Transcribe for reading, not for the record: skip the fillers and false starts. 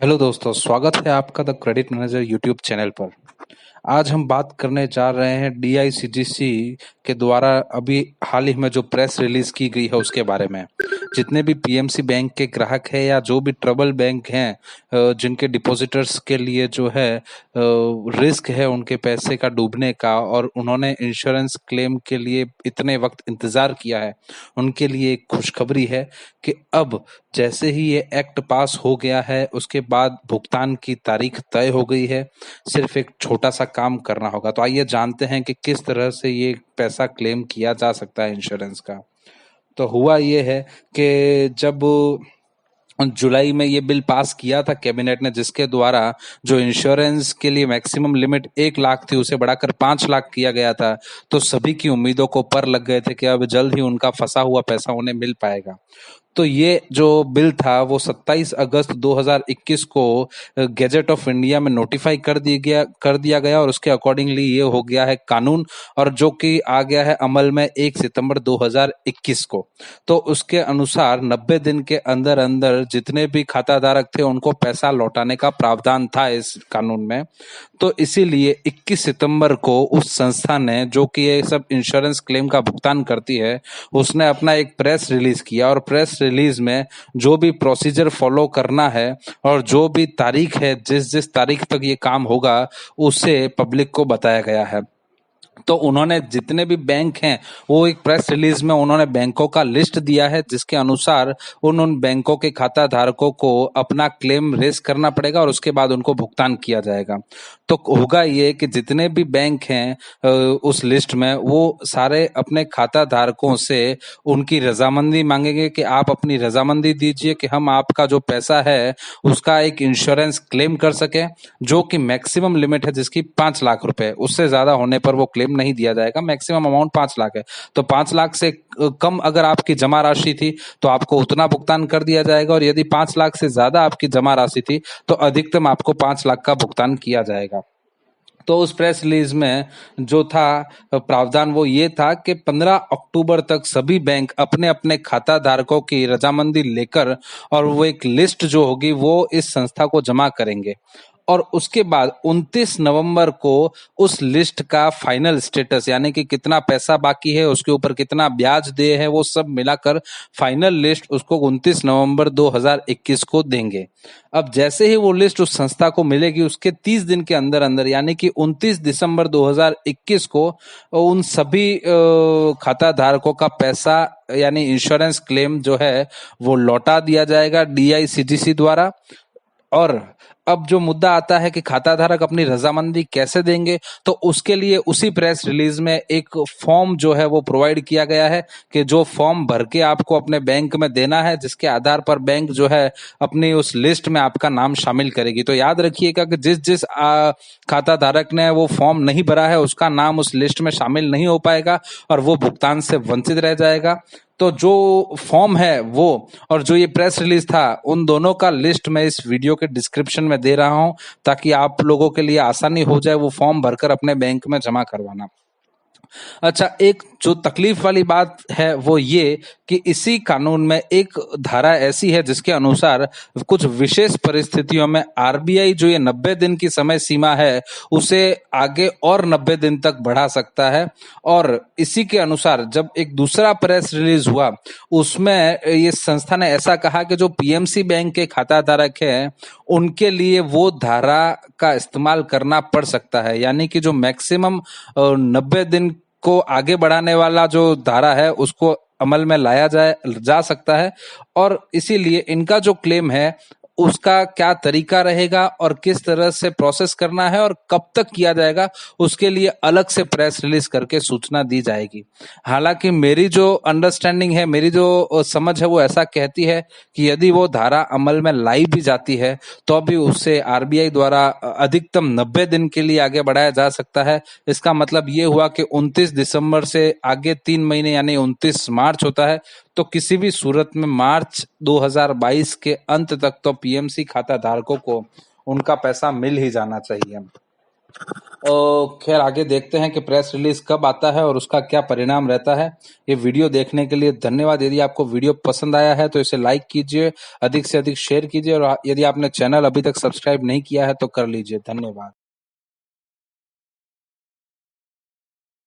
Hello दोस्तों, स्वागत है आपका the credit manager YouTube channel पर। आज हम बात करने जा रहे हैं डीआईसीजीसी के द्वारा अभी हाल ही में जो प्रेस रिलीज की गई है उसके बारे में। जितने भी पीएमसी बैंक के ग्राहक हैं या जो भी ट्रबल बैंक हैं, जिनके डिपॉजिटर्स के लिए जो है रिस्क है उनके पैसे का डूबने का, और उन्होंने इंश्योरेंस क्लेम के लिए इतने वक्त इंतजार किया है, उनके लिए एक खुशखबरी है कि अब जैसे ही ये एक्ट पास हो गया है उसके बाद भुगतान की तारीख तय हो गई है। सिर्फ एक छोटा सा काम करना होगा। तो आइए जानते हैं कि किस तरह से ये पैसा क्लेम किया जा सकता है इंश्योरेंस का। तो हुआ ये है कि जब जुलाई में ये बिल पास किया था कैबिनेट ने, जिसके द्वारा जो इंश्योरेंस के लिए मैक्सिमम लिमिट 1 लाख थी उसे बढ़ाकर 5 लाख किया गया था, तो सभी की उम्मीदों को पर लग गए थे कि अब जल्द ही उनका फंसा हुआ पैसा उन्हें मिल पाएगा। तो ये जो बिल था वो 27 अगस्त 2021 को गैजेट ऑफ इंडिया में नोटिफाई कर दिया गया और उसके अकॉर्डिंगली ये हो गया है कानून, और जो कि आ गया है अमल में 1 सितंबर 2021 को। तो उसके अनुसार 90 दिन के अंदर अंदर जितने भी खाता धारक थे उनको पैसा लौटाने का प्रावधान था इस कानून में। तो इसीलिए 21 सितंबर को उस संस्था ने, जो कि ये सब इंश्योरेंस क्लेम का भुगतान करती है, उसने अपना एक प्रेस रिलीज किया, और प्रेस रिलीज में जो भी प्रोसीजर फॉलो करना है और जो भी तारीख है, जिस जिस तारीख तक ये काम होगा, उसे पब्लिक को बताया गया है। तो उन्होंने जितने भी बैंक हैं वो एक प्रेस रिलीज में उन्होंने बैंकों का लिस्ट दिया है, जिसके अनुसार उन बैंकों के खाता धारकों को अपना क्लेम रेज करना पड़ेगा और उसके बाद उनको भुगतान किया जाएगा। तो होगा ये कि जितने भी बैंक हैं उस लिस्ट में, वो सारे अपने खाता धारकों से उनकी रजामंदी मांगेंगे कि आप अपनी रजामंदी दीजिए कि हम आपका जो पैसा है उसका एक इंश्योरेंस क्लेम कर सके, जो कि मैक्सिमम लिमिट है जिसकी 5 लाख रुपए। उससे ज्यादा होने पर वो क्लेम नहीं दिया जाएगा। मैक्सिमम अमाउंट 5 लाख है। तो 5 लाख से कम अगर आपकी जमा राशि थी तो आपको उतना भुगतान कर दिया जाएगा, और यदि 5 लाख से ज्यादा आपकी जमा राशि थी तो अधिकतम आपको 5 लाख का भुगतान किया जाएगा। तो उस प्रेस रिलीज में जो था प्रावधान वो ये था कि 15 अक्टूबर तक सभी बैंक अपने अपने खाता धारकों की रजामंदी लेकर और वो एक लिस्ट जो होगी वो इस संस्था को जमा करेंगे, और उसके बाद 29 नवंबर को उस लिस्ट का फाइनल स्टेटस, यानी कि कितना पैसा बाकी है, उसके ऊपर कितना ब्याज दे है, वो सब मिलाकर फाइनल लिस्ट उसको 29 नवंबर 2021 को देंगे। अब जैसे ही वो लिस्ट उस संस्था को मिलेगी उसके 30 दिन के अंदर अंदर, यानी कि 29 दिसंबर 2021 को उन सभी खाता धारकों का पैसा यानी इंश्योरेंस क्लेम जो है वो लौटा दिया जाएगा डीआईसीजीसी द्वारा। और अब जो मुद्दा आता है कि खाता धारक अपनी रजामंदी कैसे देंगे, तो उसके लिए उसी प्रेस रिलीज में एक फॉर्म जो है वो प्रोवाइड किया गया है कि जो फॉर्म भर के आपको अपने बैंक में देना है, जिसके आधार पर बैंक जो है अपनी उस लिस्ट में आपका नाम शामिल करेगी। तो याद रखिएगा कि जिस जिस खाता धारक ने वो फॉर्म नहीं भरा है उसका नाम उस लिस्ट में शामिल नहीं हो पाएगा और वो भुगतान से वंचित रह जाएगा। तो जो फॉर्म है वो और जो ये प्रेस रिलीज था, उन दोनों का लिस्ट मैं इस वीडियो के डिस्क्रिप्शन में दे रहा हूं, ताकि आप लोगों के लिए आसानी हो जाए वो फॉर्म भरकर अपने बैंक में जमा करवाना। अच्छा, एक जो तकलीफ वाली बात है वो ये कि इसी कानून में एक धारा ऐसी है जिसके अनुसार कुछ विशेष परिस्थितियों में आरबीआई जो ये 90 दिन की समय सीमा है उसे आगे और 90 दिन तक बढ़ा सकता है। और इसी के अनुसार जब एक दूसरा प्रेस रिलीज हुआ उसमें ये संस्था ने ऐसा कहा कि जो पीएमसी बैंक के खाता धारक है उनके लिए वो धारा का इस्तेमाल करना पड़ सकता है, यानी कि जो मैक्सिमम 90 दिन को आगे बढ़ाने वाला जो धारा है उसको अमल में लाया जा सकता है। और इसीलिए इनका जो क्लेम है उसका क्या तरीका रहेगा और किस तरह से प्रोसेस करना है और कब तक किया जाएगा, उसके लिए अलग से प्रेस रिलीज करके सूचना दी जाएगी। हालांकि मेरी जो अंडरस्टैंडिंग है, मेरी जो समझ है वो ऐसा कहती है कि यदि वो धारा अमल में लाई भी जाती है तो भी उससे आरबीआई द्वारा अधिकतम 90 दिन के लिए आगे बढ़ाया जा सकता है। इसका मतलब ये हुआ कि 29 दिसंबर से आगे 3 महीने यानी 29 मार्च होता है, तो किसी भी सूरत में मार्च 2022 के अंत तक तो पीएमसी खाता धारकों को उनका पैसा मिल ही जाना चाहिए। खैर आगे देखते हैं कि प्रेस रिलीज कब आता है और उसका क्या परिणाम रहता है। ये वीडियो देखने के लिए धन्यवाद। यदि आपको वीडियो पसंद आया है तो इसे लाइक कीजिए, अधिक से अधिक शेयर कीजिए और यदि आपने चैनल अभी तक सब्सक्राइब नहीं किया है तो कर लीजिए। धन्यवाद।